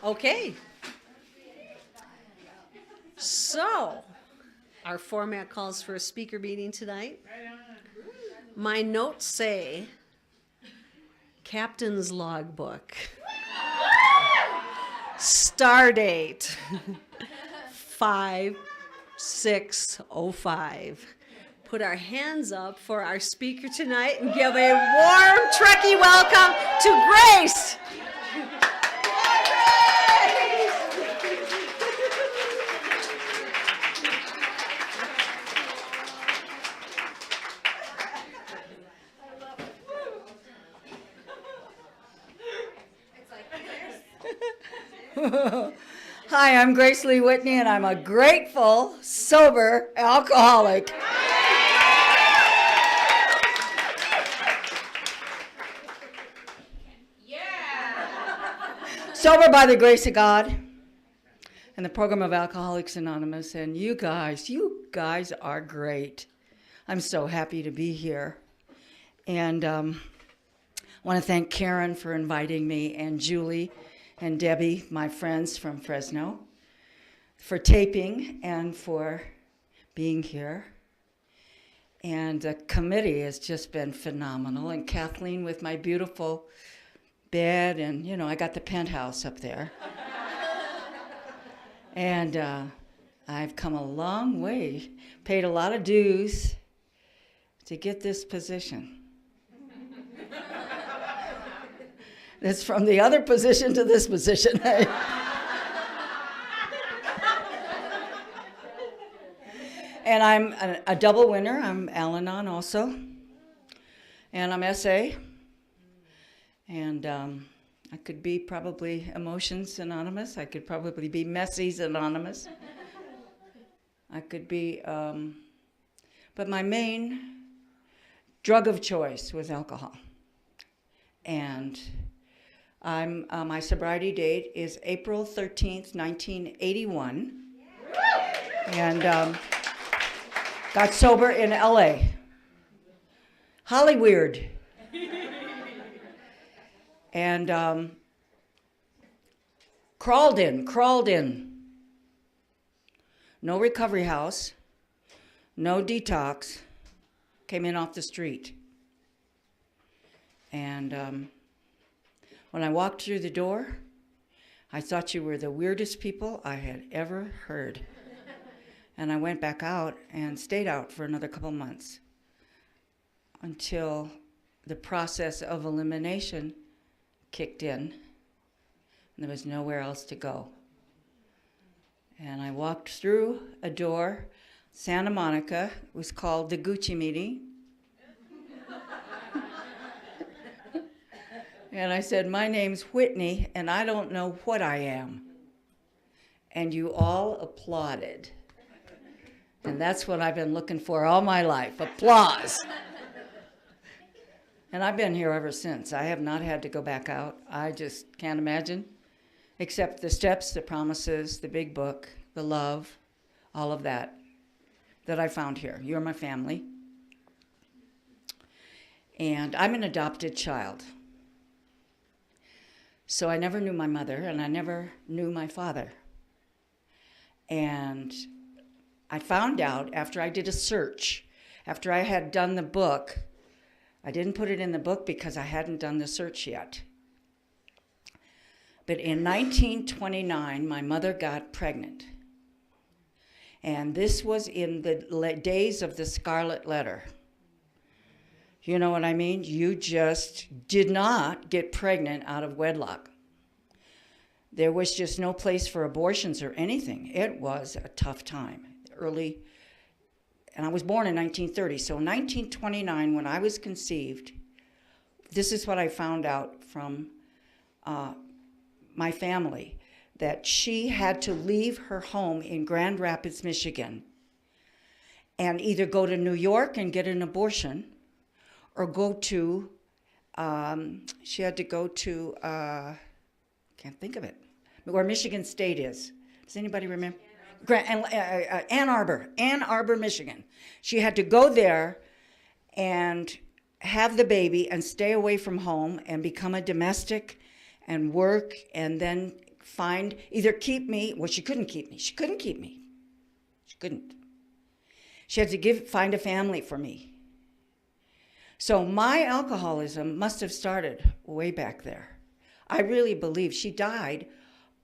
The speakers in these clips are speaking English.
Okay. So, our format calls for a speaker meeting tonight. My notes say Captain's Logbook. Star date 5/6/05. Put our hands up for our speaker tonight and give a warm Trekkie welcome to Grace. Hi, I'm Grace Lee Whitney, and I'm a grateful, sober alcoholic. Sober by the grace of God and the program of Alcoholics Anonymous, and you guys are great. I'm so happy to be here. And I want to thank Karen for inviting me, and Julie and Debbie, my friends from Fresno, for taping and for being here. And the committee has just been phenomenal. And Kathleen with my beautiful bed, and I got the penthouse up there. And I've come a long way, paid a lot of dues to get this position. It's from the other position to this position. And I'm a double winner. I'm Al-Anon also. And I'm SA. And I could be probably Emotions Anonymous. I could probably be Messy's Anonymous. I could be, but my main drug of choice was alcohol. And my sobriety date is April 13th, 1981. And got sober in LA. Hollyweird. And crawled in. No recovery house, no detox, came in off the street. And when I walked through the door, I thought you were the weirdest people I had ever heard. And I went back out and stayed out for another couple months until the process of elimination kicked in, and there was nowhere else to go. And I walked through a door, Santa Monica. It was called the Gucci meeting. And I said, my name's Whitney, and I don't know what I am. And you all applauded. And that's what I've been looking for all my life, applause. And I've been here ever since. I have not had to go back out. I just can't imagine, except the steps, the promises, the big book, the love, all of that I found here. You're my family. And I'm an adopted child. So I never knew my mother, and I never knew my father. And I found out after I did a search, after I had done the book. I didn't put it in the book because I hadn't done the search yet. But in 1929, my mother got pregnant. And this was in the days of the Scarlet Letter. You know what I mean? You just did not get pregnant out of wedlock. There was just no place for abortions or anything. It was a tough time. And I was born in 1930. So in 1929, when I was conceived, this is what I found out from my family, that she had to leave her home in Grand Rapids, Michigan, and either go to New York and get an abortion, or go to, she had to go to, can't think of it, where Michigan State is. Does anybody remember? Ann Arbor, Michigan. She had to go there and have the baby and stay away from home and become a domestic and work and then either keep me, well, she couldn't keep me. She couldn't keep me. She couldn't. She had to find a family for me. So my alcoholism must have started way back there. I really believe she died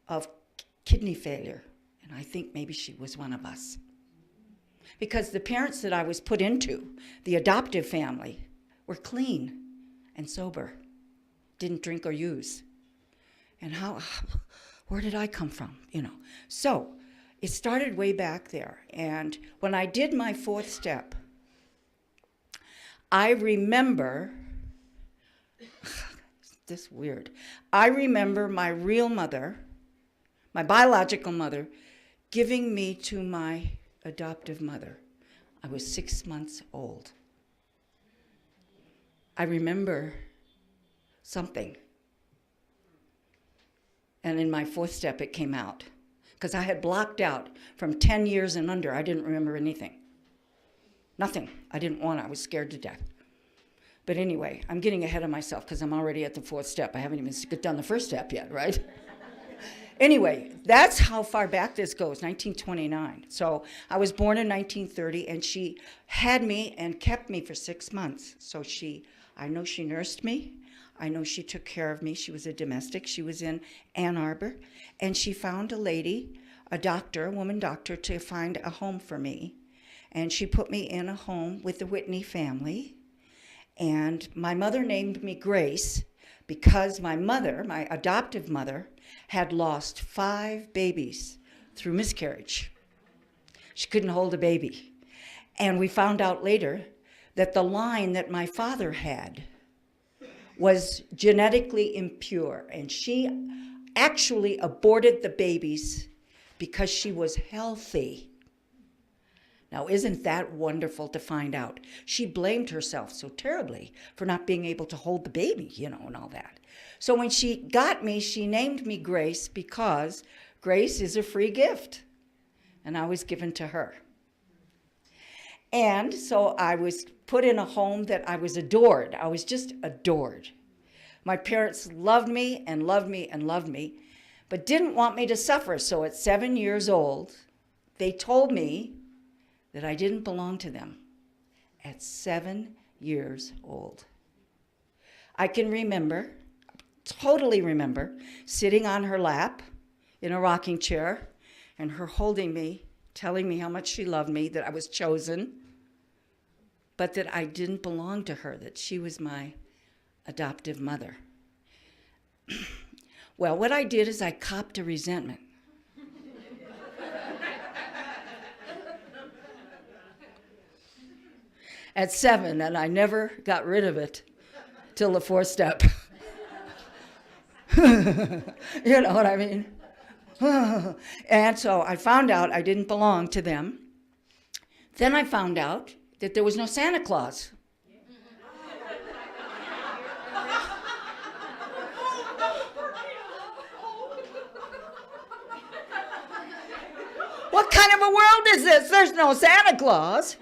of kidney failure, and I think maybe she was one of us. Because the parents that I was put into, the adoptive family, were clean and sober, didn't drink or use. And where did I come from, So it started way back there. And when I did my 4th step, I remember, this weird, I remember my real mother, my biological mother, giving me to my adoptive mother. I was 6 months old. I remember something. And in my 4th step, it came out. Because I had blocked out from 10 years and under. I didn't remember anything. Nothing. I didn't want it. I was scared to death. But anyway, I'm getting ahead of myself because I'm already at the 4th step. I haven't even done the 1st step yet, right? Anyway, that's how far back this goes, 1929. So I was born in 1930, and she had me and kept me for 6 months. So I know she nursed me. I know she took care of me. She was a domestic. She was in Ann Arbor, and she found a lady, a woman doctor, to find a home for me. And she put me in a home with the Whitney family. And my mother named me Grace because my mother, my adoptive mother, had lost 5 babies through miscarriage. She couldn't hold a baby. And we found out later that the line that my father had was genetically impure, and she actually aborted the babies because she was healthy. Now, isn't that wonderful to find out? She blamed herself so terribly for not being able to hold the baby, and all that. So when she got me, she named me Grace because Grace is a free gift, and I was given to her. And so I was put in a home that I was adored. I was just adored. My parents loved me and loved me and loved me, but didn't want me to suffer. So at 7 years old, they told me that I didn't belong to them. At 7 years old. I can remember, totally remember, sitting on her lap in a rocking chair and her holding me, telling me how much she loved me, that I was chosen, but that I didn't belong to her, that she was my adoptive mother. Well, what I did is I copped a resentment. At 7, and I never got rid of it till the 4th step. You know what I mean? And so I found out I didn't belong to them. Then I found out that there was no Santa Claus. What kind of a world is this? There's no Santa Claus.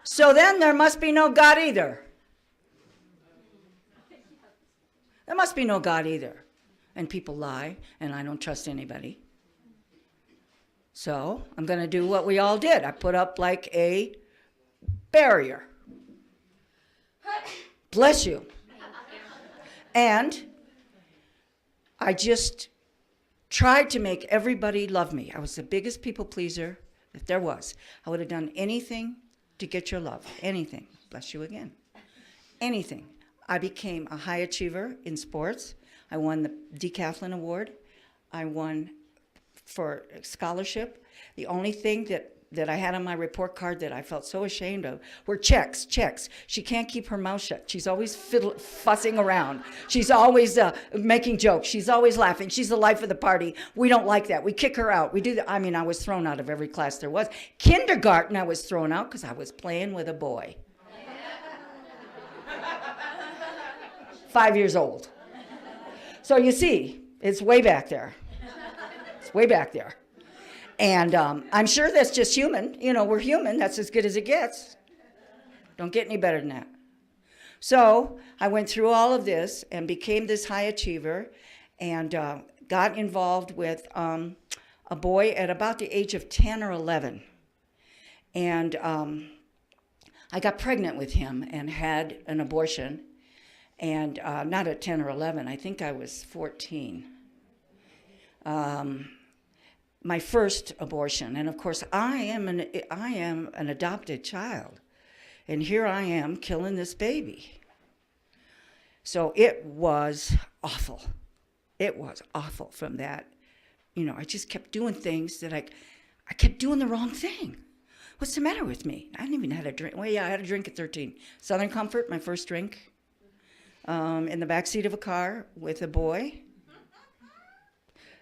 So then there must be no God either. There must be no God either. And people lie, and I don't trust anybody. So I'm going to do what we all did. I put up like a barrier. Bless you. And I just tried to make everybody love me. I was the biggest people pleaser that there was. I would have done anything to get your love. Anything. Bless you again. Anything. I became a high achiever in sports. I won the Decathlon Award. I won for scholarship. The only thing that I had on my report card that I felt so ashamed of were checks. She can't keep her mouth shut. She's always fussing around. She's always making jokes. She's always laughing. She's the life of the party. We don't like that. We kick her out. We do that. I mean, I was thrown out of every class there was. Kindergarten, I was thrown out because I was playing with a boy. 5 years old. So you see, it's way back there. It's way back there. And I'm sure that's just human. You know, we're human. That's as good as it gets. Don't get any better than that. So I went through all of this and became this high achiever. And got involved with a boy at about the age of 10 or 11. And I got pregnant with him and had an abortion. And not at 10 or 11, I think I was 14. My first abortion. And of course, I am an adopted child. And here I am killing this baby. So it was awful. It was awful from that. I just kept doing things that I kept doing the wrong thing. What's the matter with me? I hadn't even had a drink. Well, yeah, I had a drink at 13. Southern Comfort, my first drink. In the backseat of a car with a boy.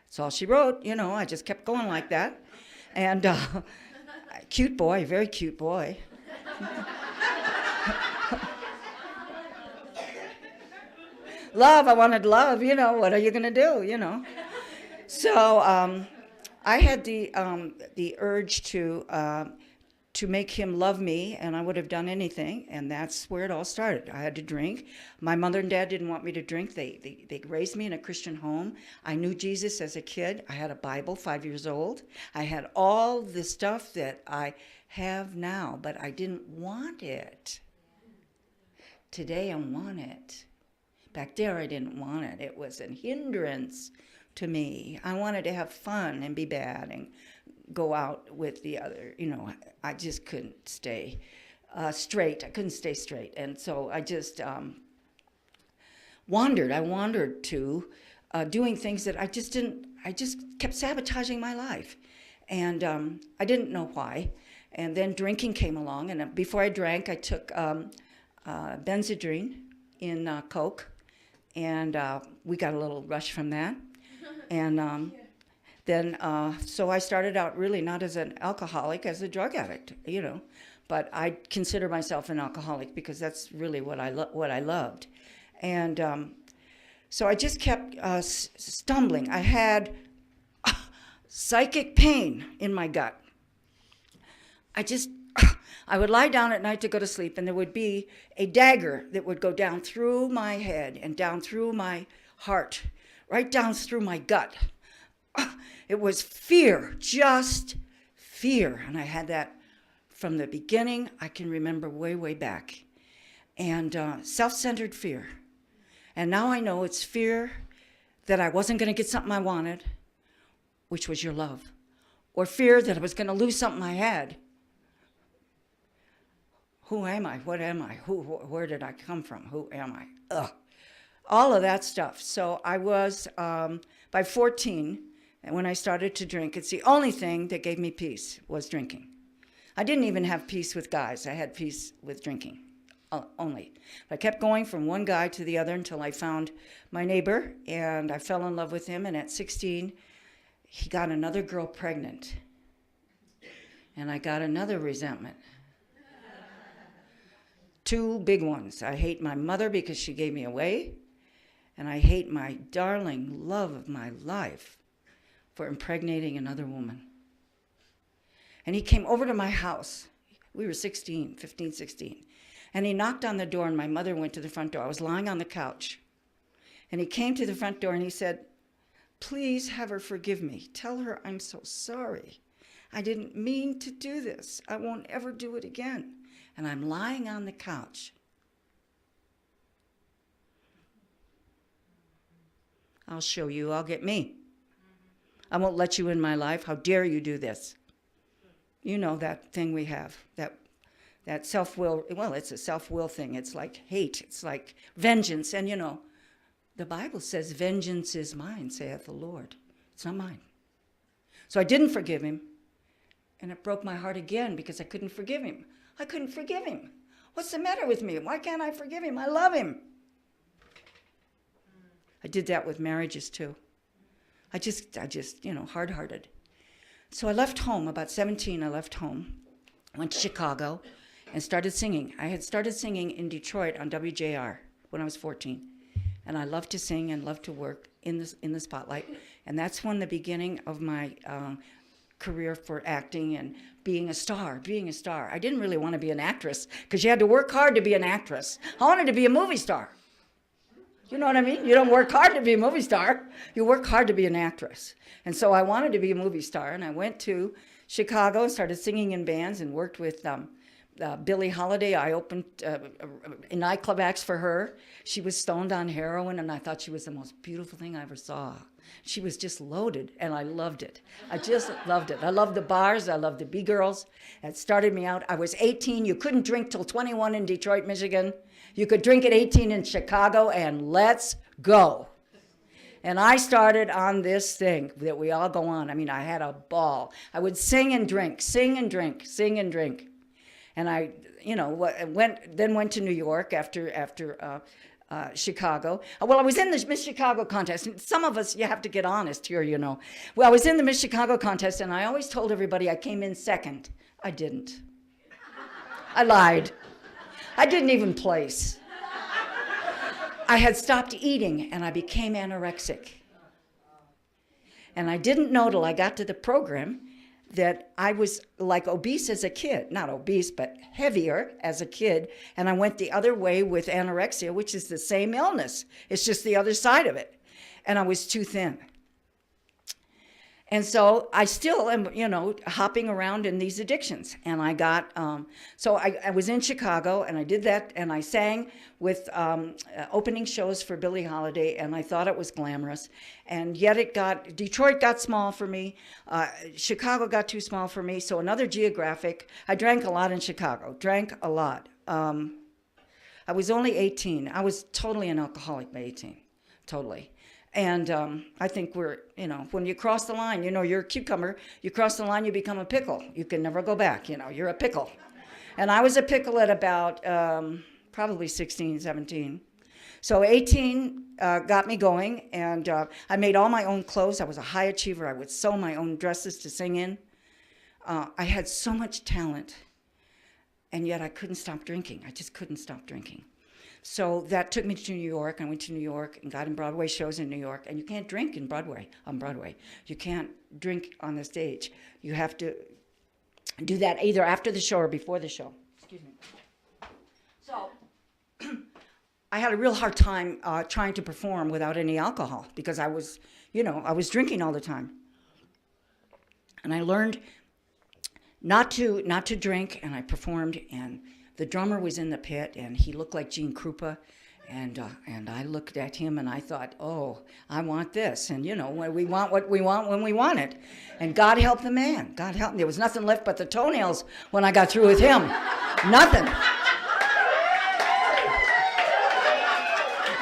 That's all she wrote. I just kept going like that. And cute boy, very cute boy. Love, I wanted love. What are you going to do, So I had the urge to make him love me, and I would have done anything, and that's where it all started. I had to drink. My mother and dad didn't want me to drink. They raised me in a Christian home. I knew Jesus as a kid. I had a Bible, 5 years old. I had all the stuff that I have now, but I didn't want it. Today I want it. Back there I didn't want it. It was a hindrance to me. I wanted to have fun and be bad and go out with the other, I just couldn't stay straight. I couldn't stay straight. And so I just wandered. I wandered to doing things that I just kept sabotaging my life. And I didn't know why. And then drinking came along. And before I drank, I took Benzedrine in Coke. And we got a little rush from that. And then, so I started out really not as an alcoholic, as a drug addict, but I consider myself an alcoholic because that's really what I loved. And so I just kept stumbling. I had psychic pain in my gut. I would lie down at night to go to sleep, and there would be a dagger that would go down through my head and down through my heart, right down through my gut. It was fear, just fear. And I had that from the beginning. I can remember way, way back. And self-centered fear. And now I know it's fear that I wasn't going to get something I wanted, which was your love. Or fear that I was going to lose something I had. Who am I? What am I? Where did I come from? Who am I? Ugh. All of that stuff. So I was, by 14, and when I started to drink, it's the only thing that gave me peace was drinking. I didn't even have peace with guys. I had peace with drinking only. I kept going from one guy to the other until I found my neighbor, and I fell in love with him. And at 16, he got another girl pregnant. And I got another resentment. 2 big ones. I hate my mother because she gave me away. And I hate my darling love of my life for impregnating another woman. And he came over to my house. We were 15, 16. And he knocked on the door, and my mother went to the front door. I was lying on the couch. And he came to the front door, and he said, "Please have her forgive me. Tell her I'm so sorry. I didn't mean to do this. I won't ever do it again." And I'm lying on the couch. I'll show you. I'll get me. I won't let you in my life. How dare you do this? You know that thing we have, that self-will. Well, it's a self-will thing. It's like hate. It's like vengeance. And the Bible says, "Vengeance is mine, saith the Lord." It's not mine. So I didn't forgive him. And it broke my heart again because I couldn't forgive him. I couldn't forgive him. What's the matter with me? Why can't I forgive him? I love him. I did that with marriages too. I just, hard-hearted. So I left home, about 17, I left home, went to Chicago, and started singing. I had started singing in Detroit on WJR when I was 14. And I loved to sing and loved to work in the spotlight. And that's when the beginning of my career for acting and being a star. I didn't really want to be an actress because you had to work hard to be an actress. I wanted to be a movie star. You know what I mean? You don't work hard to be a movie star. You work hard to be an actress. And so I wanted to be a movie star, and I went to Chicago and started singing in bands and worked with Billie Holiday. I opened nightclub acts for her. She was stoned on heroin, and I thought she was the most beautiful thing I ever saw. She was just loaded, and I loved it. I just loved it. I loved the bars. I loved the B-girls. It started me out. I was 18. You couldn't drink till 21 in Detroit, Michigan. You could drink at 18 in Chicago, and let's go. And I started on this thing that we all go on. I mean, I had a ball. I would sing and drink, sing and drink, sing and drink. And I, went to New York after Chicago. Well, I was in the Miss Chicago contest. And some of us, you have to get honest here, you know. Well, I was in the Miss Chicago contest, and I always told everybody I came in second. I didn't. I lied. I didn't even place. I had stopped eating, and I became anorexic. And I didn't know till I got to the program that I was like obese as a kid. Not obese, but heavier as a kid. And I went the other way with anorexia, which is the same illness. It's just the other side of it. And I was too thin. And so I still am, hopping around in these addictions. And I got, I was in Chicago, and I did that, and I sang with opening shows for Billie Holiday, and I thought it was glamorous. And yet Detroit got small for me. Chicago got too small for me. So another geographic, I drank a lot in Chicago, drank a lot. I was only 18. I was totally an alcoholic by 18, totally. And I think when you cross the line, you're a cucumber. You cross the line, you become a pickle. You can never go back, you're a pickle. And I was a pickle at about probably 16, 17. So 18 got me going, and I made all my own clothes. I was a high achiever. I would sew my own dresses to sing in. I had so much talent, and yet I couldn't stop drinking. I just couldn't stop drinking. So that took me to New York. I went to New York and got in Broadway shows in New York. And you can't drink on Broadway. You can't drink on the stage. You have to do that either after the show or before the show. Excuse me. So I had a real hard time trying to perform without any alcohol because I was drinking all the time. And I learned not to drink, and I performed, and the drummer was in the pit, and he looked like Gene Krupa, and I looked at him, and I thought, oh, I want this. And, when we want what we want when we want it. And God help the man. God help him. There was nothing left but the toenails when I got through with him. Nothing.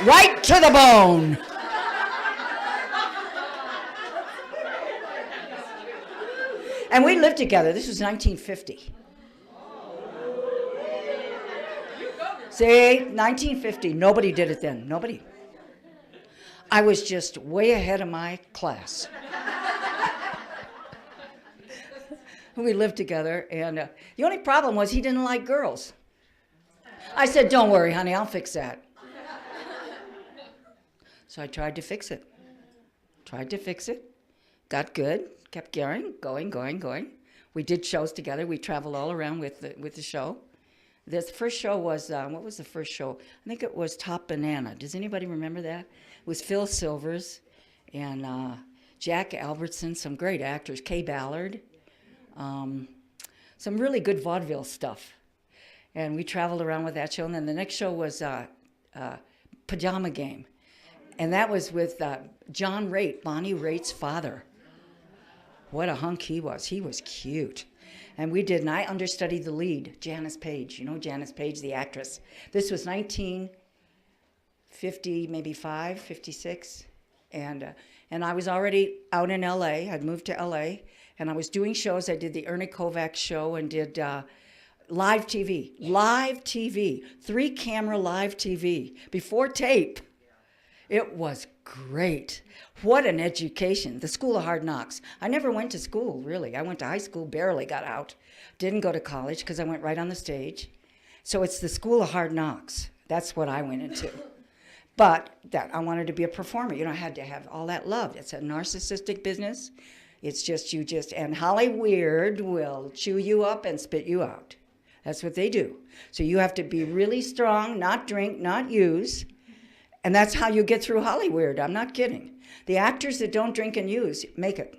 Right to the bone. And we lived together. This was 1950. See, 1950, nobody did it then, nobody. I was just way ahead of my class. We lived together, and the only problem was he didn't like girls. I said, don't worry, honey, I'll fix that. So I tried to fix it. Got good, kept going. We did shows together. We traveled all around with the show. The first show was, what was the first show? I think it was Top Banana. Does anybody remember that? It was Phil Silvers and Jack Albertson, some great actors, Kay Ballard, some really good vaudeville stuff. And we traveled around with that show. And then the next show was Pajama Game. And that was with John Raitt, Bonnie Raitt's father. What a hunk he was. He was cute. And we did, and I understudied the lead, Janice Page. You know Janice Page, the actress. This was 1950, maybe 56. And I was already out in L.A. I'd moved to L.A., and I was doing shows. I did the Ernie Kovacs show and did live TV, 3-camera live TV, before tape. It was great. What an education. The School of Hard Knocks. I never went to school, really. I went to high school, barely got out. Didn't go to college because I went right on the stage. So it's the School of Hard Knocks. That's what I went into. But that I wanted to be a performer. I had to have all that love. It's a narcissistic business. It's just and Hollywood will chew you up and spit you out. That's what they do. So you have to be really strong, not drink, not use, And that's how you get through Hollywood. I'm not kidding. The actors that don't drink and use make it.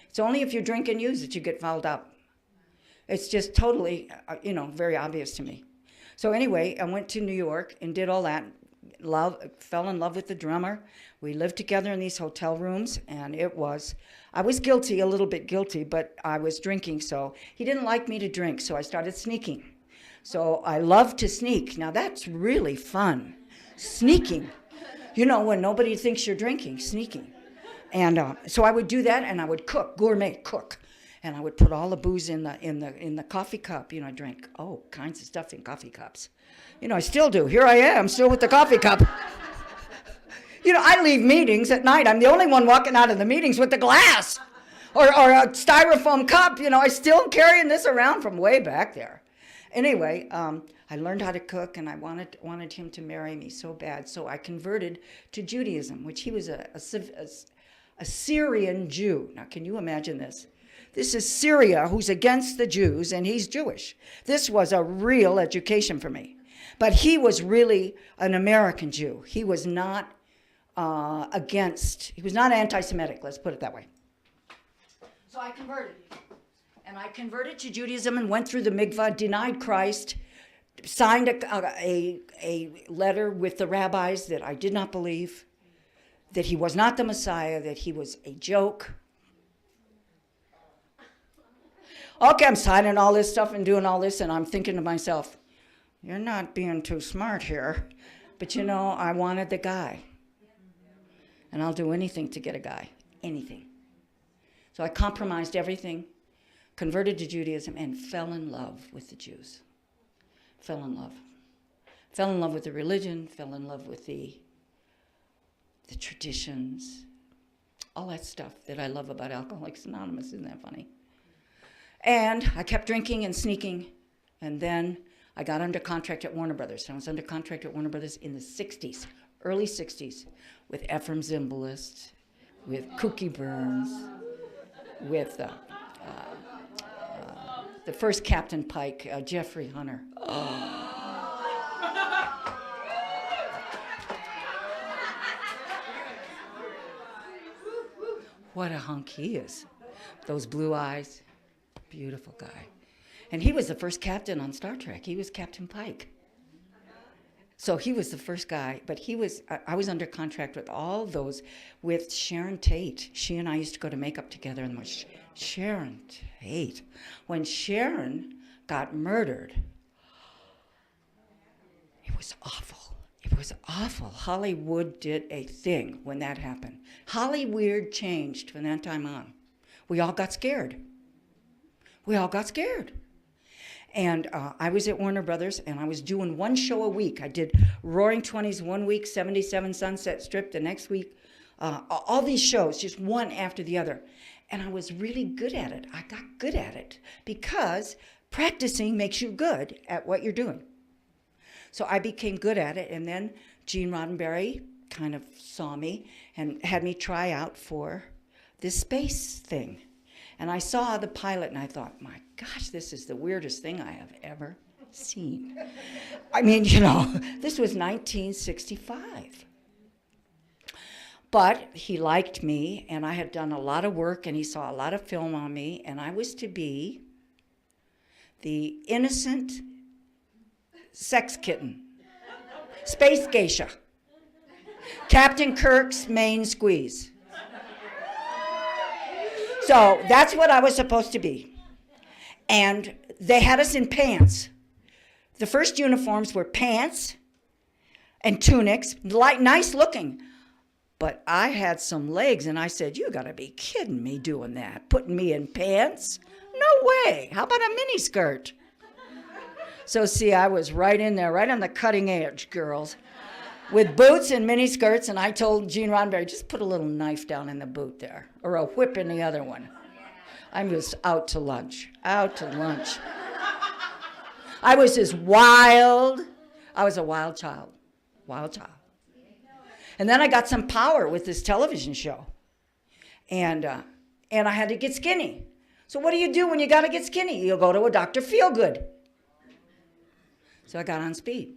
It's only if you drink and use that you get fouled up. It's just totally, very obvious to me. So anyway, I went to New York and did all that. Fell in love with the drummer. We lived together in these hotel rooms, and I was guilty, a little bit guilty, but I was drinking, so he didn't like me to drink, so I started sneaking. So I love to sneak. Now that's really fun, sneaking. When nobody thinks you're drinking, sneaking. And so I would do that, and I would gourmet cook. And I would put all the booze in the coffee cup. I drank all kinds of stuff in coffee cups. I still do. Here I am, still with the coffee cup. I leave meetings at night. I'm the only one walking out of the meetings with the glass or a styrofoam cup. I still carrying this around from way back there. Anyway, I learned how to cook, and I wanted him to marry me so bad. So I converted to Judaism, which he was a Syrian Jew. Now, can you imagine this? This is Syria, who's against the Jews, and he's Jewish. This was a real education for me. But he was really an American Jew. He was not he was not anti-Semitic, let's put it that way. So I converted. And I converted to Judaism and went through the mikvah, denied Christ, signed a letter with the rabbis that I did not believe, that he was not the Messiah, that he was a joke. Okay, I'm signing all this stuff and doing all this, and I'm thinking to myself, you're not being too smart here. But I wanted the guy. And I'll do anything to get a guy, anything. So I compromised everything, converted to Judaism, and fell in love with the Jews. Fell in love. Fell in love with the religion, fell in love with the traditions, all that stuff that I love about Alcoholics Anonymous. Isn't that funny? And I kept drinking and sneaking, and then I got under contract at Warner Brothers. I was under contract at Warner Brothers in the 60s, early 60s, with Ephraim Zimbalist, with Cookie Burns, with the first Captain Pike, Jeffrey Hunter. What a hunk he is. Those blue eyes, beautiful guy. And he was the first captain on Star Trek. He was Captain Pike. So he was the first guy, but I was under contract with all those, with Sharon Tate. She and I used to go to makeup together, and Sharon Tate. When Sharon got murdered, it was awful. It was awful. Hollywood did a thing when that happened. Hollywood changed from that time on. We all got scared. And I was at Warner Brothers, and I was doing one show a week. I did Roaring Twenties one week, 77 Sunset Strip the next week, all these shows, just one after the other. And I was really good at it. I got good at it because practicing makes you good at what you're doing. So I became good at it, and then Gene Roddenberry kind of saw me and had me try out for this space thing. And I saw the pilot, and I thought, my gosh, this is the weirdest thing I have ever seen. I mean, this was 1965. But he liked me, and I had done a lot of work, and he saw a lot of film on me, and I was to be the innocent sex kitten, space geisha, Captain Kirk's main squeeze. So that's what I was supposed to be. And they had us in pants. The first uniforms were pants and tunics, nice looking. But I had some legs, and I said, you got to be kidding me doing that, putting me in pants? No way. How about a mini skirt? So see, I was right in there, right on the cutting edge, girls, with boots and mini skirts, and I told Gene Roddenberry, just put a little knife down in the boot there, or a whip in the other one. I was out to lunch. I was as wild. I was a wild child. And then I got some power with this television show. And I had to get skinny. So what do you do when you got to get skinny? You'll go to a Dr. Feelgood. So I got on speed.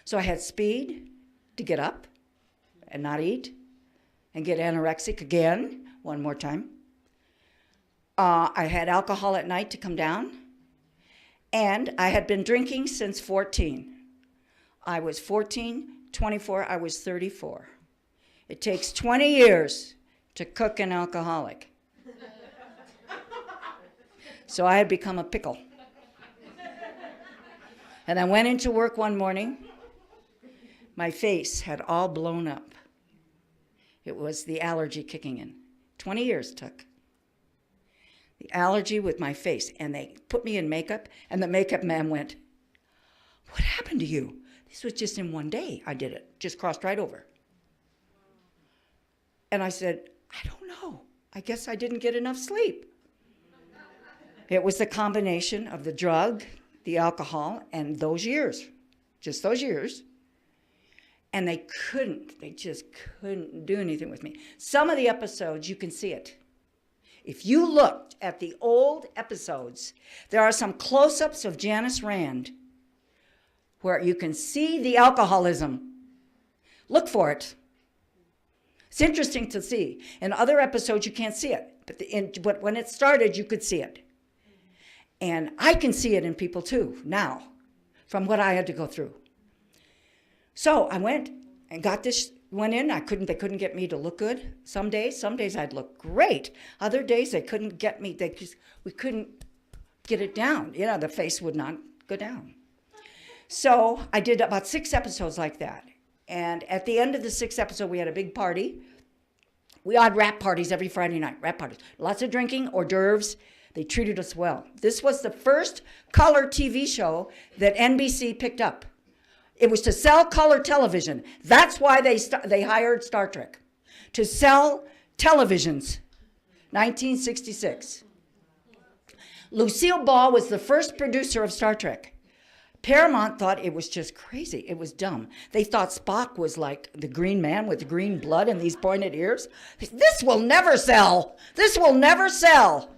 So I had speed to get up, and not eat and get anorexic again one more time. I had alcohol at night to come down. And I had been drinking since 14. I was 14, 24, I was 34. It takes 20 years to cook an alcoholic. So I had become a pickle. And I went into work one morning. My face had all blown up. It was the allergy kicking in. 20 years took. The allergy with my face. And they put me in makeup, and the makeup man went, "What happened to you?" This was just in one day I did it. Just crossed right over. And I said, "I don't know. I guess I didn't get enough sleep." It was the combination of the drug, the alcohol, and those years. Just those years. And they just couldn't do anything with me. Some of the episodes, you can see it. If you looked at the old episodes, there are some close-ups of Janice Rand where you can see the alcoholism. Look for it. It's interesting to see. In other episodes, you can't see it. But when it started, you could see it. And I can see it in people too, now, from what I had to go through. So I went and went in. They couldn't get me to look good. Some days I'd look great. Other days they couldn't get me, we couldn't get it down. The face would not go down. So I did about 6 episodes like that. And at the end of the 6th episode, we had a big party. We had rap parties every Friday night, rap parties. Lots of drinking, hors d'oeuvres. They treated us well. This was the first color TV show that NBC picked up. It was to sell color television. That's why they hired Star Trek, to sell televisions. 1966. Lucille Ball was the first producer of Star Trek. Paramount thought it was just crazy. It was dumb. They thought Spock was like the green man with green blood and these pointed ears. This will never sell. This will never sell.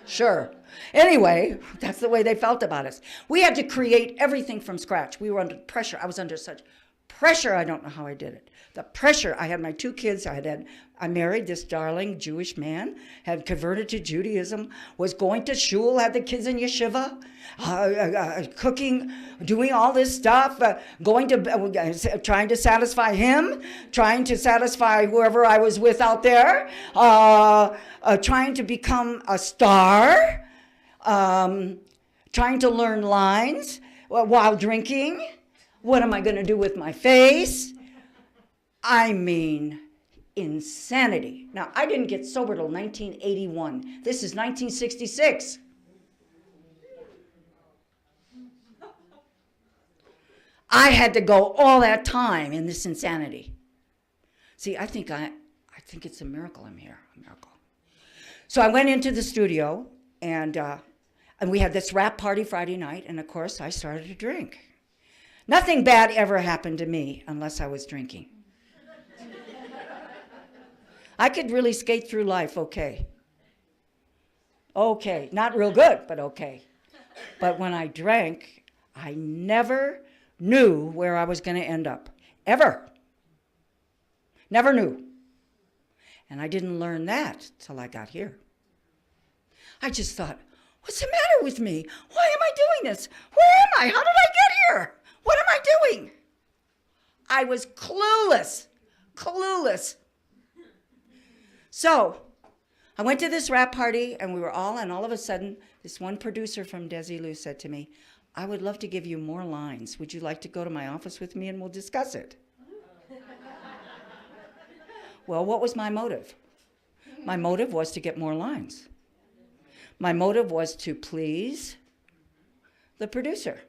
Sure. Anyway, that's the way they felt about us. We had to create everything from scratch. We were under pressure. I was under such pressure. I don't know how I did it. The pressure. I had my 2 kids. I married this darling Jewish man, had converted to Judaism, was going to shul, had the kids in yeshiva, cooking, doing all this stuff, trying to satisfy him, trying to satisfy whoever I was with out there, trying to become a star, trying to learn lines while drinking. What am I going to do with my face? I mean, insanity. Now, I didn't get sober till 1981. This is 1966. I had to go all that time in this insanity. See, I think it's a miracle I'm here, a miracle. So I went into the studio, and we had this rap party Friday night, and of course, I started to drink. Nothing bad ever happened to me unless I was drinking. I could really skate through life okay. Okay, not real good, but okay. But when I drank, I never knew where I was going to end up. Ever. Never knew. And I didn't learn that till I got here. I just thought, what's the matter with me? Why am I doing this? Where am I? How did I get here? What am I doing? I was clueless. So I went to this rap party, and all of a sudden, this one producer from Desilu said to me, "I would love to give you more lines. Would you like to go to my office with me and we'll discuss it?" Well, what was my motive? My motive was to get more lines. My motive was to please the producer.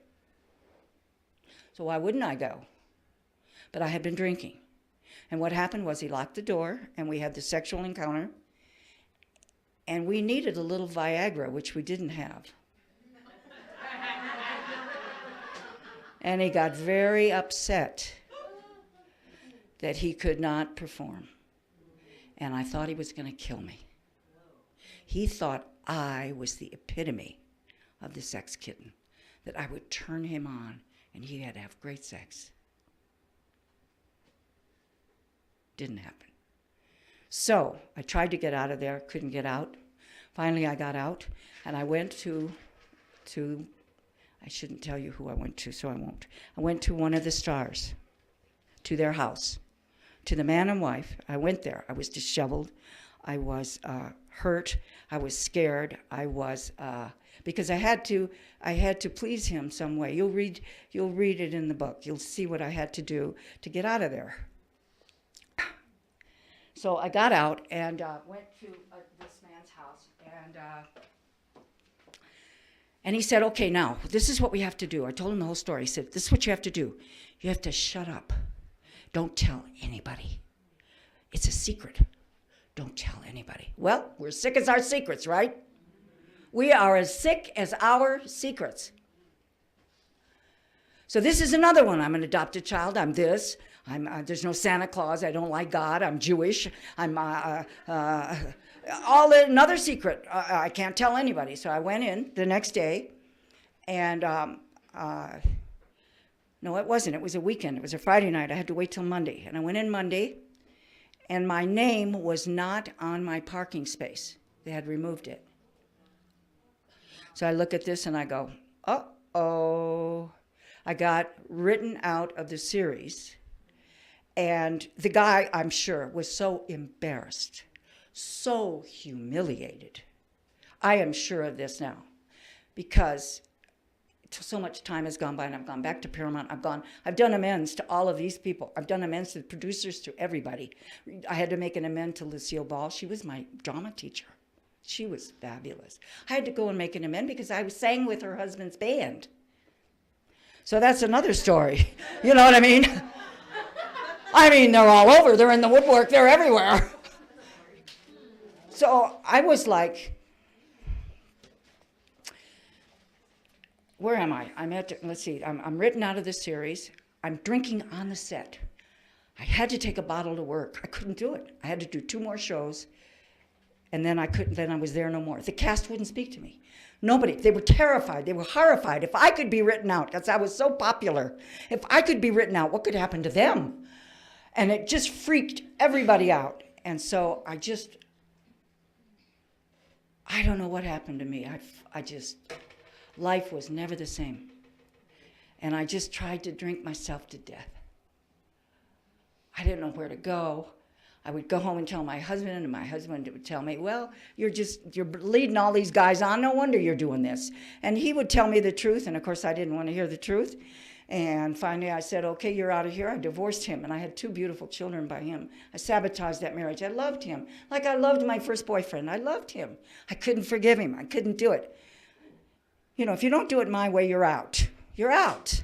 So why wouldn't I go? But I had been drinking. And what happened was he locked the door, and we had the sexual encounter, and we needed a little Viagra, which we didn't have. And he got very upset that he could not perform. And I thought he was going to kill me. He thought I was the epitome of the sex kitten, that I would turn him on, and he had to have great sex. Didn't happen. So I tried to get out of there, couldn't get out. Finally, I got out, and I went to I shouldn't tell you who I went to, so I won't. I went to one of the stars, to their house, to the man and wife. I went there. I was disheveled. I was hurt. I was scared. I was because I had to please him some way. You'll read it in the book. You'll see what I had to do to get out of there. So I got out and went to this man's house, and he said, okay, now, this is what we have to do. I told him the whole story. He said, this is what you have to do. You have to shut up. Don't tell anybody. It's a secret. Don't tell anybody. Well, we're sick as our secrets, right? We are as sick as our secrets. So this is another one. I'm an adopted child. I'm this. There's no Santa Claus. I don't like God. I'm Jewish. I'm another secret. I can't tell anybody. So I went in the next day, and no, it wasn't. It was a weekend. It was a Friday night. I had to wait till Monday, and I went in Monday, and my name was not on my parking space. They had removed it. So I look at this and I go, uh-oh. I got written out of the series. And the guy, I'm sure, was so embarrassed, so humiliated. I am sure of this now because so much time has gone by, and I've gone back to Paramount. I've done amends to all of these people. I've done amends to the producers, to everybody. I had to make an amend to Lucille Ball. She was my drama teacher. She was fabulous. I had to go and make an amend because I sang with her husband's band. So that's another story. You know what I mean? I mean, they're all over. They're in the woodwork. They're everywhere. So I was like, where am I? Let's see, I'm written out of the series. I'm drinking on the set. I had to take a bottle to work. I couldn't do it. I had to do 2 more shows, and then I was there no more. The cast wouldn't speak to me. Nobody. They were terrified. They were horrified. If I could be written out, because I was so popular, if I could be written out, what could happen to them? And it just freaked everybody out. And so I don't know what happened to me. Life was never the same. And I just tried to drink myself to death. I didn't know where to go. I would go home and tell my husband, and my husband would tell me, well, you're leading all these guys on. No wonder you're doing this. And he would tell me the truth, and of course I didn't want to hear the truth. And finally I said, okay, you're out of here. I divorced him, and I had 2 beautiful children by him. I sabotaged that marriage. I loved him like I loved my first boyfriend. I loved him. I couldn't forgive him. I couldn't do it. You know, if you don't do it my way, you're out. You're out.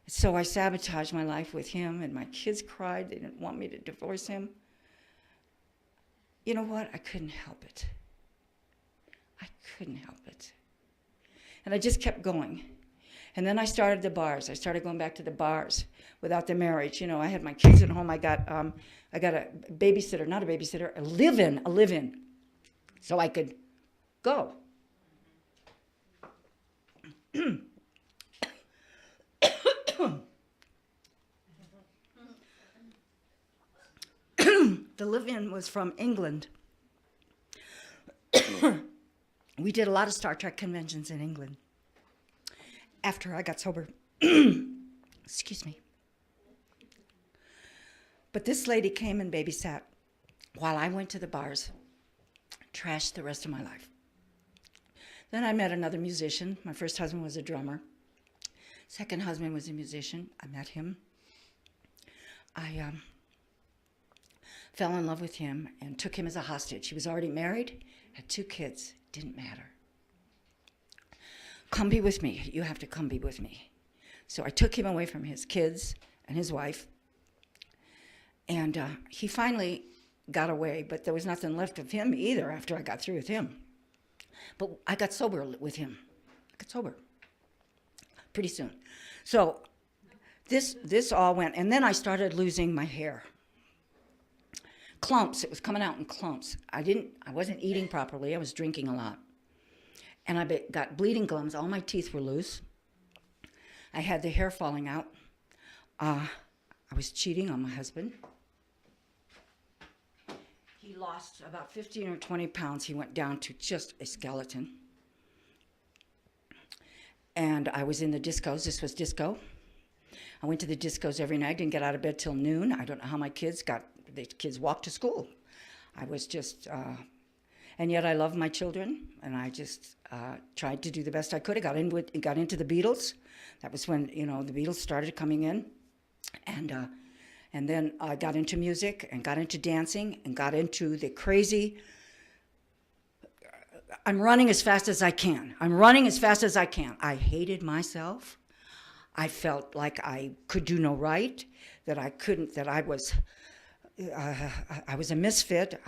So I sabotaged my life with him, and my kids cried. They didn't want me to divorce him. You know what? I couldn't help it. I couldn't help it. And I just kept going. And then I started the bars. I started going back to the bars without the marriage. You know, I had my kids at home. I got a babysitter, not a babysitter, a live-in, so I could go. The live-in was from England. We did a lot of Star Trek conventions in England after I got sober. Excuse me. But this lady came and babysat while I went to the bars, trashed the rest of my life. Then I met another musician. My first husband was a drummer. Second husband was a musician. I met him. I fell in love with him and took him as a hostage. He was already married, had 2 kids. Didn't matter. Come be with me. You have to come be with me. So I took him away from his kids and his wife. And he finally got away, but there was nothing left of him either after I got through with him. But I got sober with him. I got sober pretty soon. So this all went, and then I started losing my hair. Clumps. It was coming out in clumps. I wasn't eating properly. I was drinking a lot. And I got bleeding gums. All my teeth were loose. I had the hair falling out. I was cheating on my husband. He lost about 15 or 20 pounds. He went down to just a skeleton. And I was in the discos. This was disco. I went to the discos every night, didn't get out of bed till noon. I don't know how the kids walked to school. I was just, and yet I love my children, and I just tried to do the best I could. I got into the Beatles. That was when, the Beatles started coming in. And then I got into music and got into dancing and got into the crazy, I'm running as fast as I can. I hated myself. I felt like I could do no right, that I was a misfit.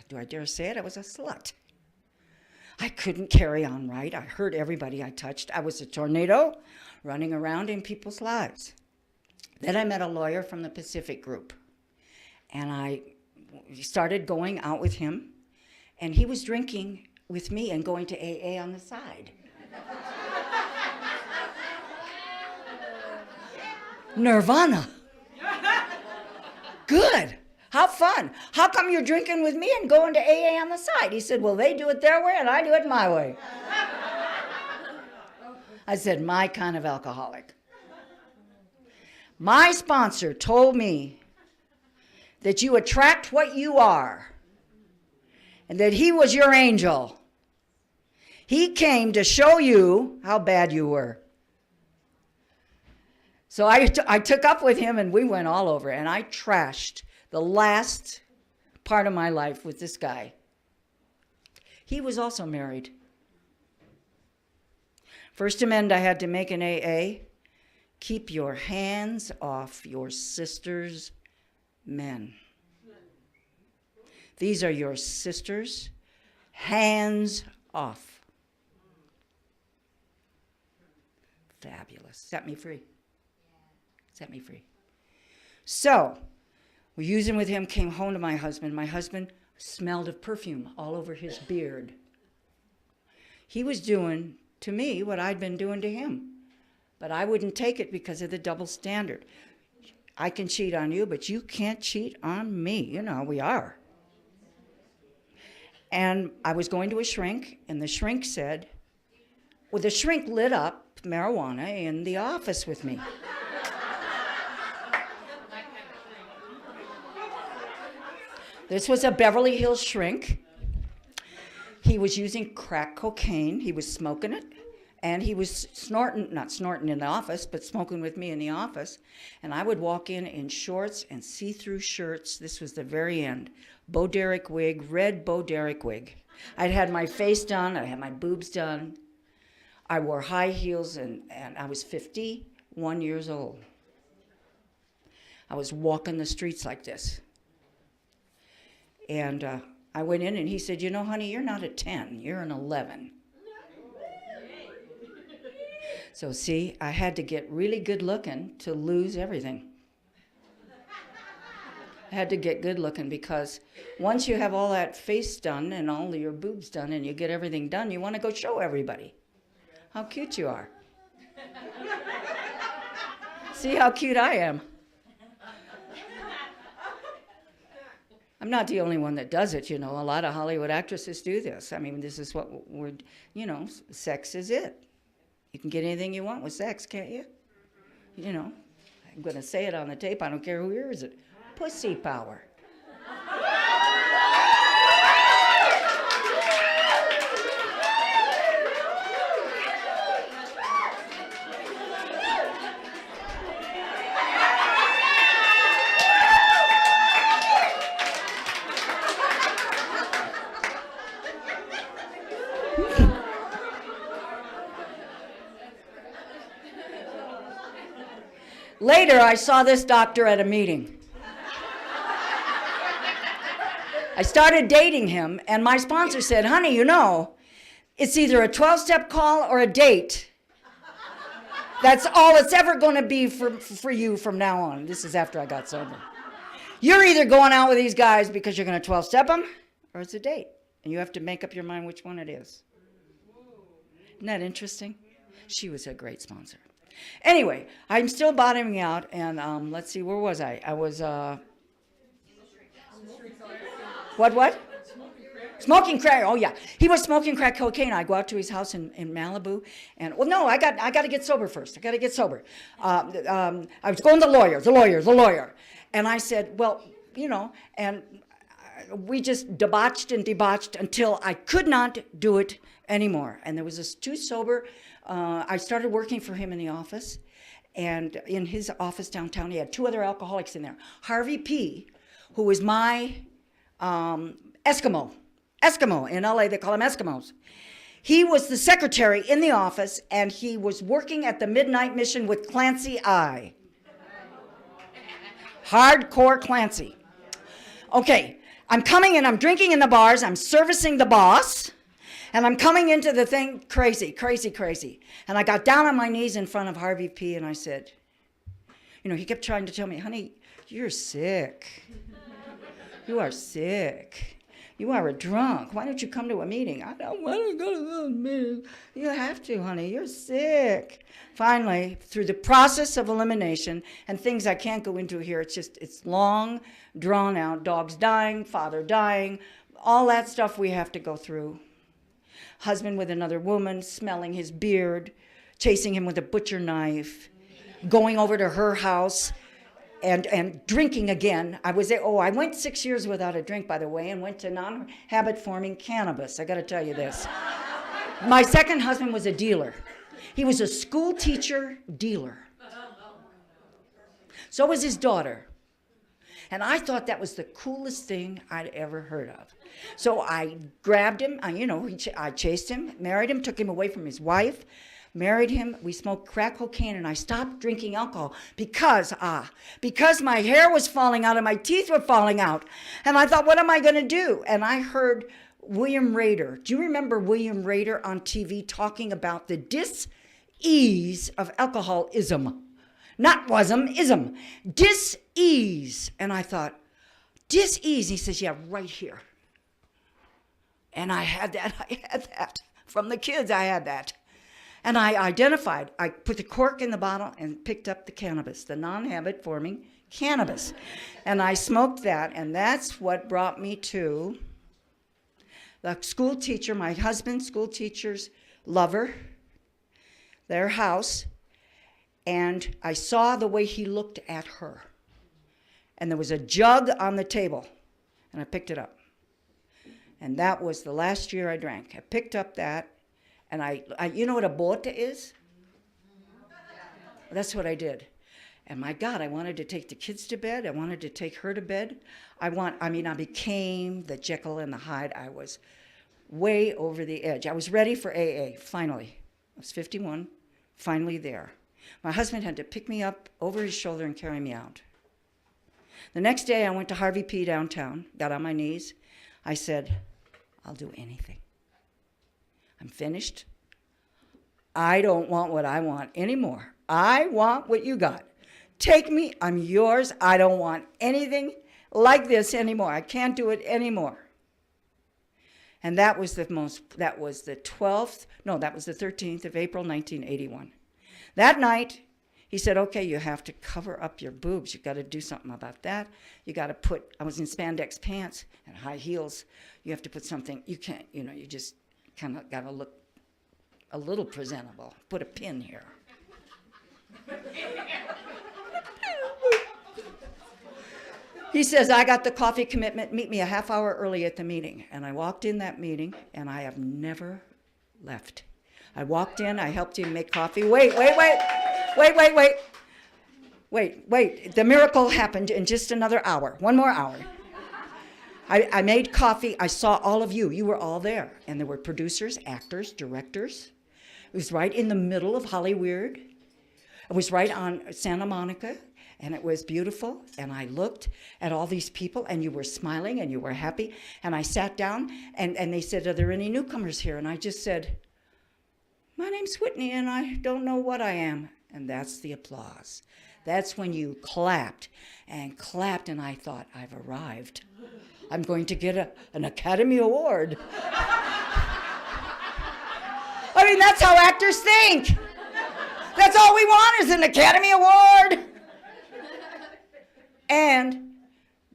Do I dare say it? I was a slut. I couldn't carry on right. I hurt everybody I touched. I was a tornado running around in people's lives. Then I met a lawyer from the Pacific Group, and I started going out with him, and he was drinking with me and going to AA on the side. Nirvana. Good. How fun. How come you're drinking with me and going to AA on the side? He said, well, they do it their way and I do it my way. I said, my kind of alcoholic. My sponsor told me that you attract what you are and that he was your angel. He came to show you how bad you were. So I took up with him and we went all over, and I trashed the last part of my life with this guy. He was also married. First amendment I had to make in AA, keep your hands off your sister's men. These are your sisters, hands off. Fabulous. Set me free. Set me free. So, we using with him, came home to my husband. My husband smelled of perfume all over his beard. He was doing to me what I'd been doing to him. But I wouldn't take it because of the double standard. I can cheat on you, but you can't cheat on me. You know how we are. And I was going to a shrink, and the shrink said, well, the shrink lit up marijuana in the office with me. This was a Beverly Hills shrink. He was using crack cocaine. He was smoking it. And he was not snorting in the office, but smoking with me in the office. And I would walk in shorts and see-through shirts. This was the very end. Bo Derek wig, red Bo Derek wig. I'd had my face done. I had my boobs done. I wore high heels, and I was 51 years old. I was walking the streets like this. And I went in, and he said, you know, honey, you're not a 10. You're an 11. So see, I had to get really good looking to lose everything. I had to get good looking because once you have all that face done and all your boobs done and you get everything done, you want to go show everybody how cute you are. See how cute I am. I'm not the only one that does it, you know. A lot of Hollywood actresses do this. I mean, this is what we're, you know, sex is it. You can get anything you want with sex, can't you? You know, I'm going to say it on the tape. I don't care who hears it. Pussy power. Later, I saw this doctor at a meeting. I started dating him, and my sponsor said, honey, you know, it's either a 12-step call or a date. That's all it's ever going to be for you from now on. This is after I got sober. You're either going out with these guys because you're going to 12-step them, or it's a date. And you have to make up your mind which one it is. Isn't that interesting? She was a great sponsor. Anyway, I'm still bottoming out, and let's see, where was I? I was What? Smoking crack. Oh yeah, he was smoking crack cocaine. I go out to his house in Malibu, and well, no, I got to get sober first. I got to get sober. I was going to the lawyer, and I said, well, and we just debauched and debauched until I could not do it anymore. And there was this too sober. I started working for him in the office, and in his office downtown, he had two other alcoholics in there. Harvey P., who was my Eskimo in LA, they call them Eskimos. He was the secretary in the office, and he was working at the Midnight Mission with Clancy I. Hardcore Clancy. Okay, I'm coming and I'm drinking in the bars, I'm servicing the boss, and I'm coming into the thing crazy. And I got down on my knees in front of Harvey P. and I said, he kept trying to tell me, honey, you're sick. You are sick. You are a drunk. Why don't you come to a meeting? I don't want to go to those meetings. You have to, honey. You're sick. Finally, through the process of elimination and things I can't go into here, it's long, drawn out. Dogs dying, father dying, all that stuff we have to go through. Husband with another woman, smelling his beard, chasing him with a butcher knife, going over to her house, and drinking again. I went 6 years without a drink, by the way, and went to non-habit-forming cannabis. I got to tell you this. My second husband was a dealer. He was a school teacher dealer. So was his daughter. And I thought that was the coolest thing I'd ever heard of. So I grabbed him, I chased him, married him, took him away from his wife, married him, we smoked crack cocaine, and I stopped drinking alcohol because my hair was falling out and my teeth were falling out. And I thought, what am I going to do? And I heard William Rader. Do you remember William Rader on TV talking about the dis-ease of alcoholism? Not wasm, ism. Dis-ease. And I thought, dis-ease? He says, yeah, right here. And I had that. From the kids, I had that. And I put the cork in the bottle and picked up the cannabis, the non-habit forming cannabis. And I smoked that, and that's what brought me to the school teacher, my husband's school teacher's lover, their house, and I saw the way he looked at her. And there was a jug on the table, and I picked it up. And that was the last year I drank. I picked up that. And I you know what a bota is? That's what I did. And my God, I wanted to take the kids to bed. I wanted to take her to bed. I became the Jekyll and the Hyde. I was way over the edge. I was ready for AA, finally. I was 51, finally there. My husband had to pick me up over his shoulder and carry me out. The next day, I went to Harvey P. downtown, got on my knees. I said, I'll do anything. I'm finished. I don't want what I want anymore. I want what you got. Take me, I'm yours. I don't want anything like this anymore. I can't do it anymore. And that was the 13th of April, 1981. That night, he said, okay, you have to cover up your boobs. You got to do something about that. You got to I was in spandex pants and high heels. You have to put something, you can't, you just kind of got to look a little presentable. Put a pin here. He says, I got the coffee commitment. Meet me a half hour early at the meeting. And I walked in that meeting, and I have never left. I walked in. I helped him make coffee. Wait. The miracle happened in just another hour. One more hour. I made coffee. I saw all of you. You were all there. And there were producers, actors, directors. It was right in the middle of Hollywood. It was right on Santa Monica. And it was beautiful. And I looked at all these people, and you were smiling, and you were happy. And I sat down, and they said, are there any newcomers here? And I just said, my name's Whitney, and I don't know what I am. And that's the applause. That's when you clapped, and I thought, I've arrived. I'm going to get an Academy Award. I mean, that's how actors think. That's all we want is an Academy Award. And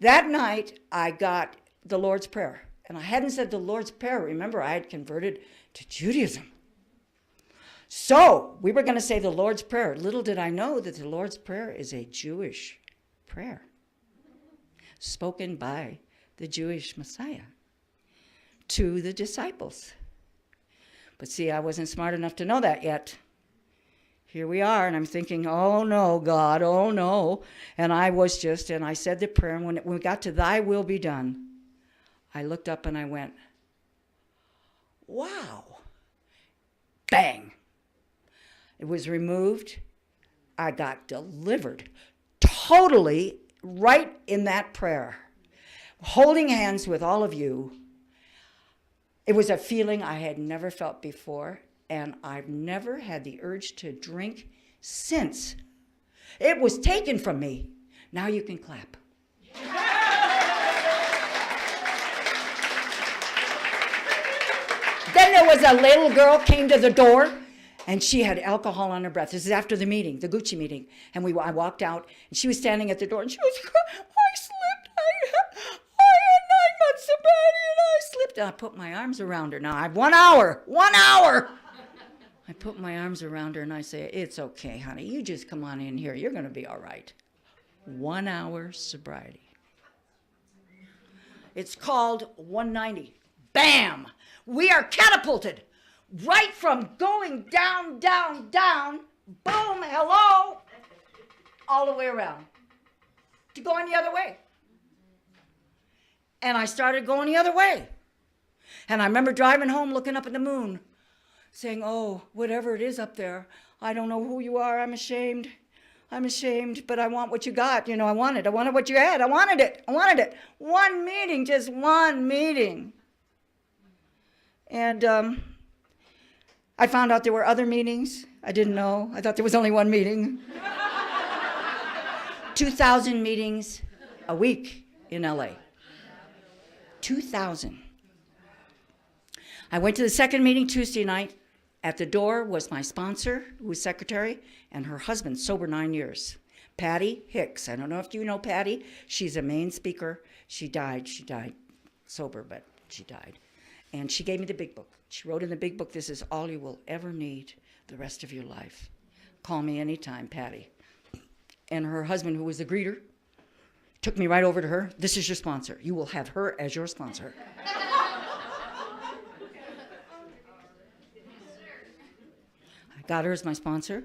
that night, I got the Lord's Prayer. And I hadn't said the Lord's Prayer. Remember, I had converted to Judaism. So we were going to say the Lord's Prayer. Little did I know that the Lord's Prayer is a Jewish prayer spoken by the Jewish Messiah to the disciples. But see, I wasn't smart enough to know that yet. Here we are, and I'm thinking, oh no, God, oh no. And I said the prayer, and when we got to thy will be done, I looked up and I went, wow. Bang. It was removed. I got delivered totally right in that prayer. Holding hands with all of you. It was a feeling I had never felt before, and I've never had the urge to drink since. It was taken from me. Now you can clap. Then there was a little girl came to the door, and she had alcohol on her breath. This is after the meeting, the Gucci meeting. And I walked out, and she was standing at the door, and she was, I slipped. I had 9 months sobriety, and I slipped. And I put my arms around her. Now, I have 1 hour. I put my arms around her, and I say, it's okay, honey. You just come on in here. You're going to be all right. 1 hour sobriety. It's called 190. Bam! We are catapulted right from going down, down, down, boom, hello, all the way around to going the other way. And I started going the other way. And I remember driving home looking up at the moon, saying, oh, whatever it is up there, I don't know who you are, I'm ashamed, but I want what you got. You know, I wanted what you had. I wanted it. One meeting, just one meeting. And I found out there were other meetings. I didn't know. I thought there was only one meeting. 2,000 meetings a week in LA. 2,000. I went to the second meeting Tuesday night. At the door was my sponsor, who was secretary, and her husband, sober 9 years. Patty Hicks. I don't know if you know Patty. She's a main speaker. She died sober, but she died. And she gave me the big book. She wrote in the big book, this is all you will ever need the rest of your life. Call me anytime, Patty. And her husband, who was the greeter, took me right over to her. This is your sponsor. You will have her as your sponsor. I got her as my sponsor.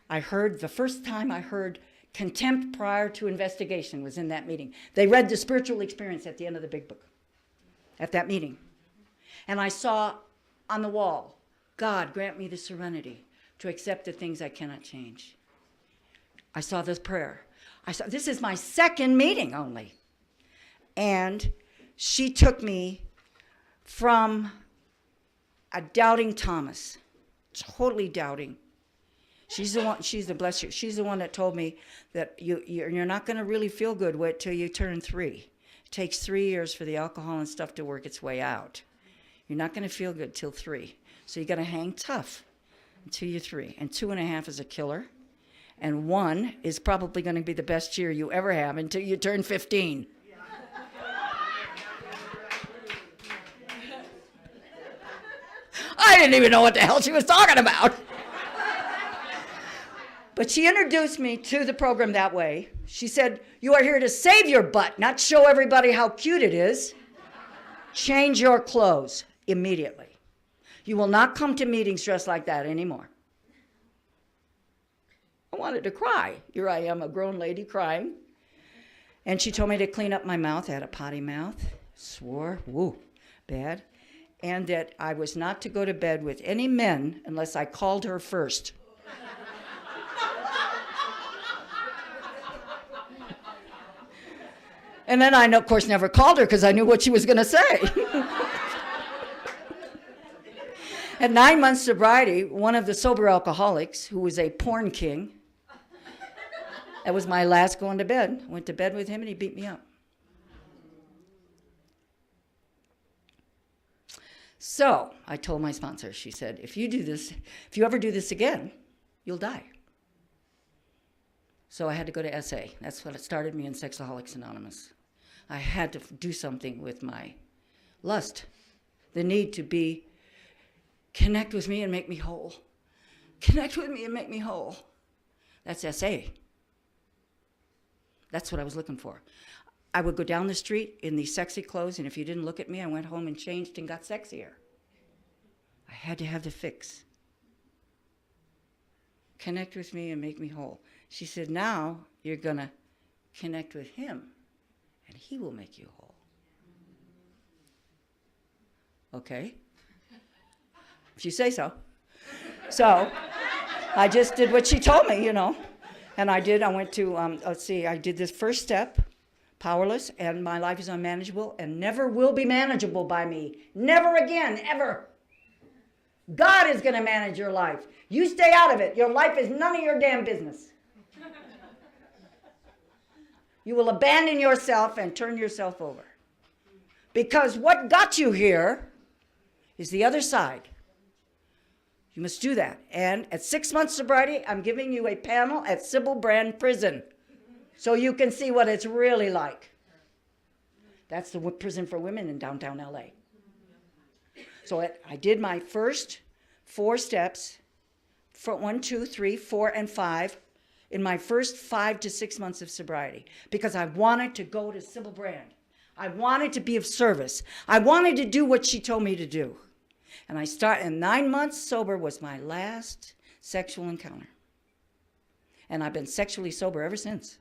The first time I heard contempt prior to investigation was in that meeting. They read the spiritual experience at the end of the big book at that meeting. And I saw on the wall, God, grant me the serenity to accept the things I cannot change. I saw this prayer. This is my second meeting only. And she took me from a doubting Thomas, totally doubting. She's the one that told me that you're not going to really feel good till you turn 3. It takes 3 years for the alcohol and stuff to work its way out. You're not going to feel good till 3. So you got to hang tough until you're 3. And 2.5 is a killer. And 1 is probably going to be the best year you ever have until you turn 15. I didn't even know what the hell she was talking about. But she introduced me to the program that way. She said, you are here to save your butt, not show everybody how cute it is. Change your clothes immediately. You will not come to meetings dressed like that anymore. I wanted to cry. Here I am, a grown lady crying. And she told me to clean up my mouth. I had a potty mouth. Swore, bad. And that I was not to go to bed with any men unless I called her first. And then I, of course, never called her because I knew what she was going to say. At 9 months sobriety, one of the sober alcoholics, who was a porn king, that was my last going to bed. I went to bed with him and he beat me up. So I told my sponsor, she said, if you ever do this again, you'll die. So I had to go to SA. That's what started me in Sexaholics Anonymous. I had to do something with my lust, the need to connect with me and make me whole. Connect with me and make me whole. That's SA. That's what I was looking for. I would go down the street in these sexy clothes, and if you didn't look at me, I went home and changed and got sexier. I had to have the fix. Connect with me and make me whole. She said, now you're going to connect with him, and he will make you whole. Okay? If you say so. So I just did what she told me, And I went to, I did this first step, powerless, and my life is unmanageable and never will be manageable by me. Never again, ever. God is going to manage your life. You stay out of it. Your life is none of your damn business. You will abandon yourself and turn yourself over. Because what got you here is the other side. You must do that. And at 6 months sobriety, I'm giving you a panel at Sybil Brand Prison so you can see what it's really like. That's the prison for women in downtown LA. So I did my first 4 steps, 1, 2, 3, 4, and 5, in my first 5 to 6 months of sobriety because I wanted to go to Sybil Brand. I wanted to be of service. I wanted to do what she told me to do. And 9 months sober was my last sexual encounter. And I've been sexually sober ever since.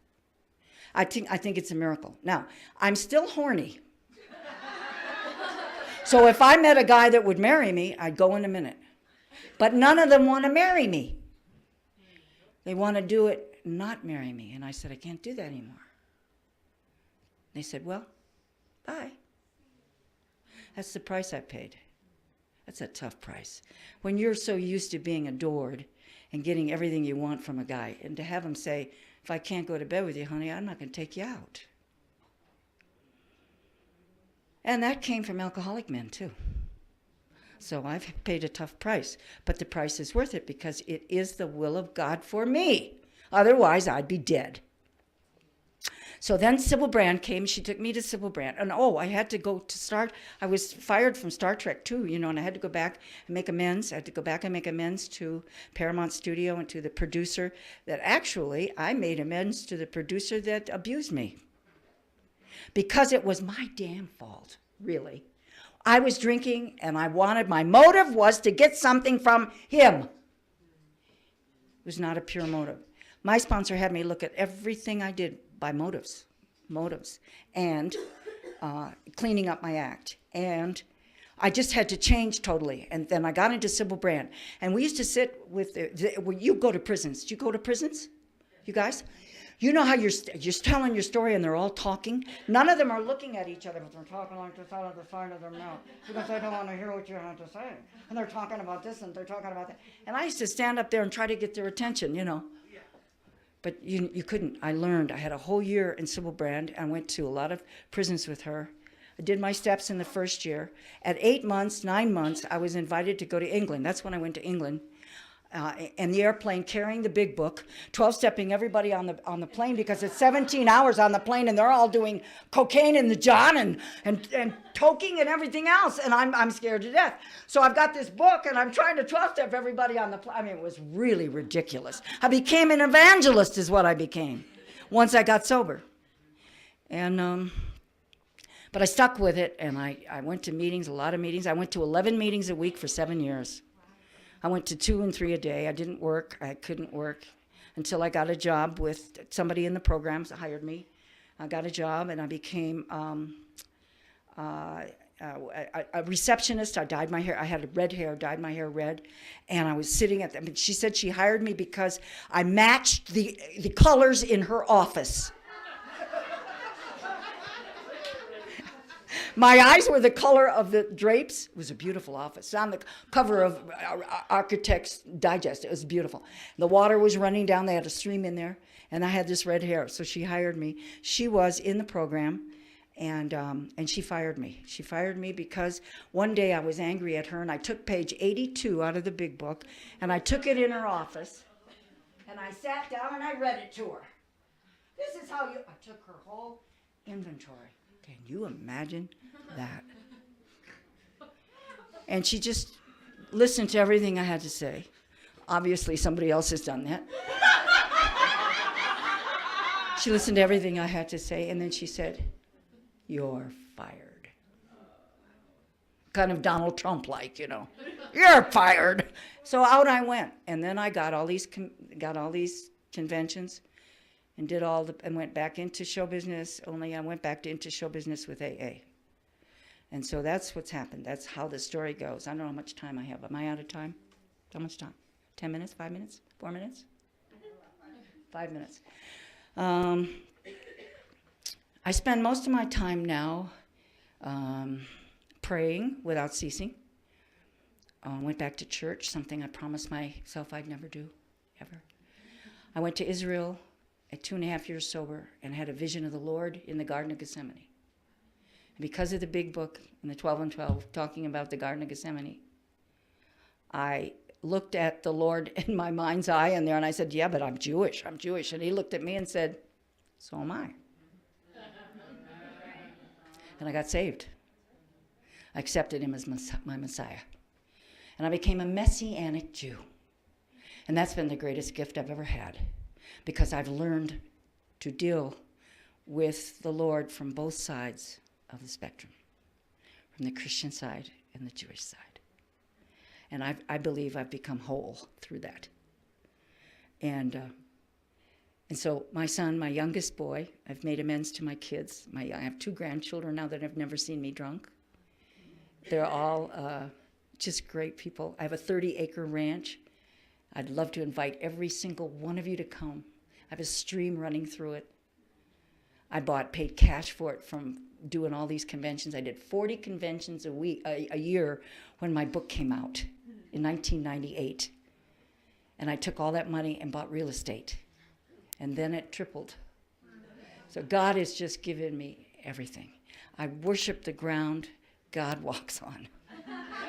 I think it's a miracle. Now, I'm still horny. So if I met a guy that would marry me, I'd go in a minute. But none of them want to marry me. They want to do it, not marry me. And I said, I can't do that anymore. They said, well, bye. That's the price I paid. That's a tough price. When you're so used to being adored and getting everything you want from a guy, and to have him say, if I can't go to bed with you, honey, I'm not going to take you out. And that came from alcoholic men, too. So I've paid a tough price. But the price is worth it because it is the will of God for me. Otherwise, I'd be dead. So then Sybil Brand came. She took me to Sybil Brand. And I had to go to start. I was fired from Star Trek too, and I had to go back and make amends. I had to go back and make amends to Paramount Studio and to the producer that actually I made amends to the producer that abused me. Because it was my damn fault, really. I was drinking and my motive was to get something from him. It was not a pure motive. My sponsor had me look at everything I did by motives, and cleaning up my act. And I just had to change totally. And then I got into Sybil Brand. And we used to sit with, you go to prisons. Do you go to prisons, you guys? You know how you're telling your story and they're all talking? None of them are looking at each other, but they're talking like this out of the side of their mouth because they don't want to hear what you have to say. And they're talking about this and they're talking about that. And I used to stand up there and try to get their attention, But you couldn't. I learned. I had a whole year in Sybil Brand. I went to a lot of prisons with her. I did my steps in the first year. At 9 months, I was invited to go to England. That's when I went to England. And the airplane carrying the big book, 12-stepping everybody on the plane because it's 17 hours on the plane and they're all doing cocaine in the john and toking and everything else. And I'm scared to death. So I've got this book and I'm trying to 12-step everybody on the plane. I mean, it was really ridiculous. I became an evangelist is what I became once I got sober. And but I stuck with it and I went to meetings, a lot of meetings. I went to 11 meetings a week for 7 years. I went to 2 and 3 a day. I didn't work. I couldn't work until I got a job with somebody in the programs that hired me. I got a job and I became a receptionist. I dyed my hair. I had red hair, dyed my hair red. And I was sitting at them. She said she hired me because I matched the colors in her office. My eyes were the color of the drapes. It was a beautiful office. On the cover of Architect's Digest. It was beautiful. The water was running down. They had a stream in there. And I had this red hair. So she hired me. She was in the program. And she fired me. She fired me because one day I was angry at her. And I took page 82 out of the big book. And I took it in her office. And I sat down and I read it to her. This is how I took her whole inventory. Can you imagine that? And she just listened to everything I had to say. Obviously, somebody else has done that. She listened to everything I had to say, and then she said, "You're fired." Kind of Donald Trump-like, you know. "You're fired." So out I went, and then I got all these conventions, and and went back into show business. Only I went back into show business with AA. And so that's what's happened. That's how the story goes. I don't know how much time I have. Am I out of time? How much time? 10 minutes? 5 minutes? 4 minutes? 5 minutes. I spend most of my time now praying without ceasing. Went back to church, something I promised myself I'd never do, ever. I went to Israel at 2.5 years sober and had a vision of the Lord in the Garden of Gethsemane. And because of the big book in the 12 and 12 talking about the Garden of Gethsemane, I looked at the Lord in my mind's eye in there, and I said, "Yeah, but I'm Jewish. I'm Jewish." And he looked at me and said, "So am I." And I got saved. I accepted him as my Messiah. And I became a Messianic Jew. And that's been the greatest gift I've ever had, because I've learned to deal with the Lord from both sides of the spectrum, from the Christian side and the Jewish side. And I believe I've become whole through that. And so my son, my youngest boy, I've made amends to my kids. I have 2 grandchildren now that have never seen me drunk. They're all just great people. I have a 30-acre ranch. I'd love to invite every single one of you to come. I have a stream running through it. I paid cash for it from doing all these conventions. I did 40 conventions a year when my book came out in 1998. And I took all that money and bought real estate. And then it tripled. So God has just given me everything. I worship the ground God walks on.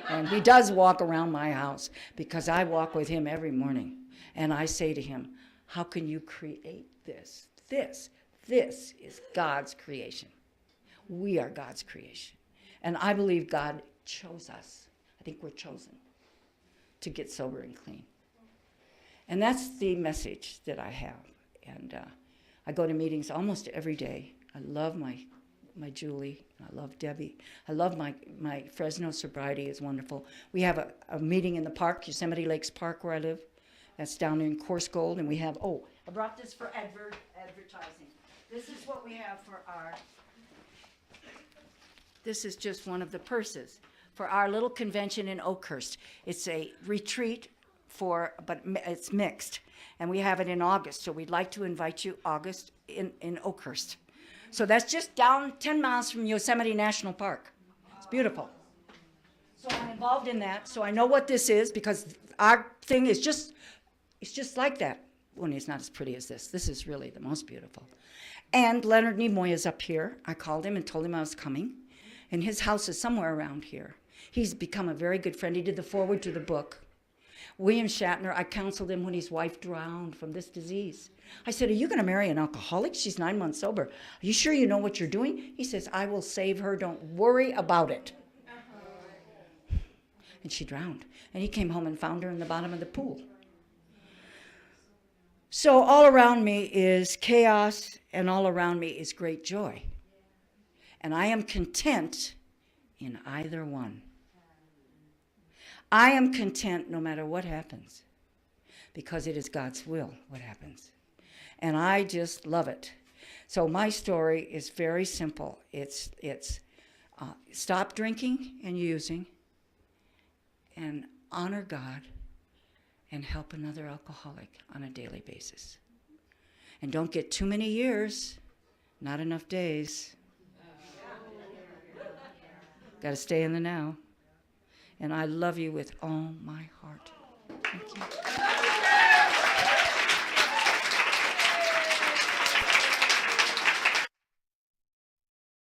And he does walk around my house, because I walk with him every morning. And I say to him, "How can you create this? This is God's creation. We are God's creation." And I believe God chose us. I think we're chosen to get sober and clean. And that's the message that I have. And I go to meetings almost every day. I love my Julie. I love Debbie. I love my Fresno sobriety is wonderful. We have a meeting in the park, Yosemite Lakes Park, where I live. That's down in Coarse Gold. And we have, I brought this for advertising. This is what we have for this is just one of the purses for our little convention in Oakhurst. It's a retreat but it's mixed. And we have it in August. So we'd like to invite you August in Oakhurst. So that's just down 10 miles from Yosemite National Park. It's beautiful. So I'm involved in that. So I know what this is, because our thing is it's just like that. Well, it's not as pretty as this. This is really the most beautiful. And Leonard Nimoy is up here. I called him and told him I was coming. And his house is somewhere around here. He's become a very good friend. He did the foreword to the book. William Shatner, I counseled him when his wife drowned from this disease. I said, "Are you going to marry an alcoholic? She's 9 months sober. Are you sure you know what you're doing?" He says, "I will save her. Don't worry about it." And she drowned. And he came home and found her in the bottom of the pool. So all around me is chaos, and all around me is great joy. And I am content in either one. I am content no matter what happens, because it is God's will what happens. And I just love it. So my story is very simple. It's stop drinking and using, and honor God, and help another alcoholic on a daily basis. And don't get too many years, not enough days. Got to stay in the now. And I love you with all my heart. Thank you.